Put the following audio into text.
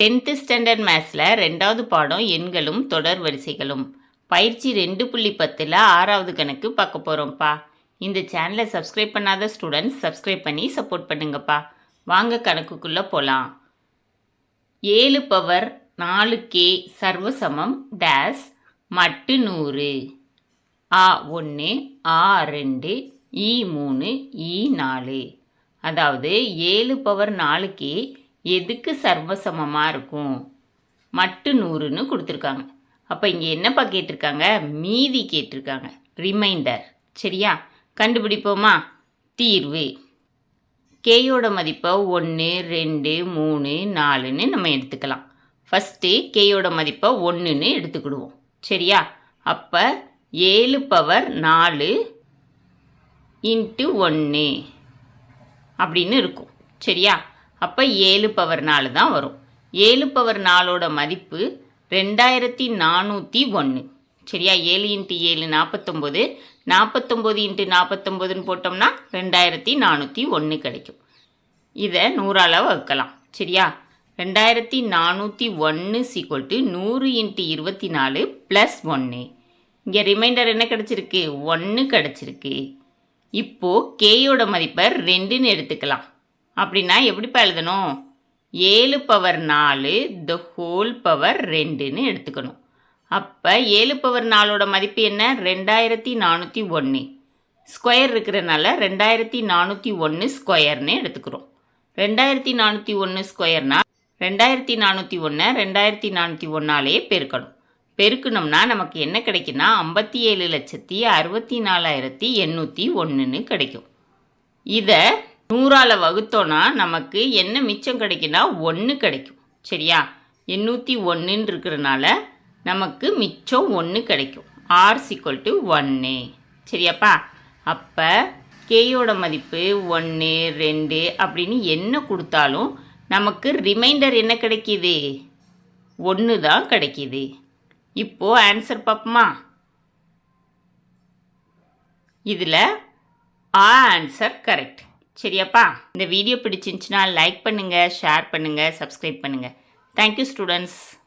10th standard மேத்ஸில் 2வது பாடம் எண்களும் தொடர் வரிசைகளும் பயிற்சி 2.10ல் 6வது கணக்கு பார்க்க போகிறோம்ப்பா. இந்த சேனலை சப்ஸ்கிரைப் பண்ணாத ஸ்டூடெண்ட்ஸ் சப்ஸ்கிரைப் பண்ணி சப்போர்ட் பண்ணுங்கப்பா. வாங்க கணக்குக்குள்ளே போகலாம். 7 பவர் 4k சர்வசமம் டேஸ் மட்டு 100 A1 A2 E3 E4. அதாவது 7 பவர் 4k எதுக்கு சர்வசமமாக இருக்கும்? மட்டு 100ன்னு கொடுத்துருக்காங்க. அப்போ இங்கே என்னப்பா கேட்டிருக்காங்க? மீதி கேட்டிருக்காங்க, ரிமைண்டர். சரியா, கண்டுபிடிப்போமா? தீர்வு கேயோட மதிப்பை 1 2 3 4ன்னு நம்ம எடுத்துக்கலாம். ஃபஸ்ட்டு கேயோட மதிப்பை 1ன்னு எடுத்துக்கிடுவோம். சரியா, அப்போ 7 பவர் 4 இன்ட்டு 1 அப்படின்னு இருக்கும். சரியா, அப்போ 7 பவர் 4 தான் வரும். 7 பவர் 4ஓட மதிப்பு 2401. சரியா, 7 இன்ட்டு 7 49, 49 இன்ட்டு 49ன்னு போட்டோம்னா 2401 கிடைக்கும். இதை 100ஆல் வகுக்கலாம். சரியா, 2401 100 இன்ட்டு 24 ப்ளஸ் 1. இங்கே ரிமைண்டர் என்ன கிடச்சிருக்கு? 1 கிடச்சிருக்கு. இப்போது கேயோட மதிப்பை 2ன்னு எடுத்துக்கலாம். அப்படின்னா எப்படிப்பா எழுதணும்? 7 பவர் 4 த ஹோல் பவர் 2ன்னு எடுத்துக்கணும். அப்போ 7 பவர் 4ஓட மதிப்பு என்ன? 2401. ஸ்கொயர் இருக்கிறனால 2401 ஸ்கொயர்னு எடுத்துக்கிறோம். 2401 ஸ்கொயர்னா 2401 2401ஆலேயே பெருக்கணும். பெருக்கணும்னா நமக்கு என்ன கிடைக்குன்னா 57,64,801ன்னு கிடைக்கும். இதை 100ஆல் வகுத்தோன்னா நமக்கு என்ன மிச்சம் கிடைக்குன்னா 1 கிடைக்கும். சரியா, 801 இருக்கிறதுனால நமக்கு மிச்சம் 1 கிடைக்கும். R = 1. சரியாப்பா, அப்போ கேயோட மதிப்பு 1 2 அப்படின்னு என்ன கொடுத்தாலும் நமக்கு ரிமைண்டர் என்ன கிடைக்கிது? 1 தான் கிடைக்கிது. இப்போது ஆன்சர் பார்ப்போமா? இதில் ஆன்சர் கரெக்ட். சரியாப்பா, இந்த வீடியோ பிடிச்சிருந்துச்சுன்னா லைக் பண்ணுங்கள், ஷேர் பண்ணுங்கள், சப்ஸ்கிரைப் பண்ணுங்கள். Thank you students.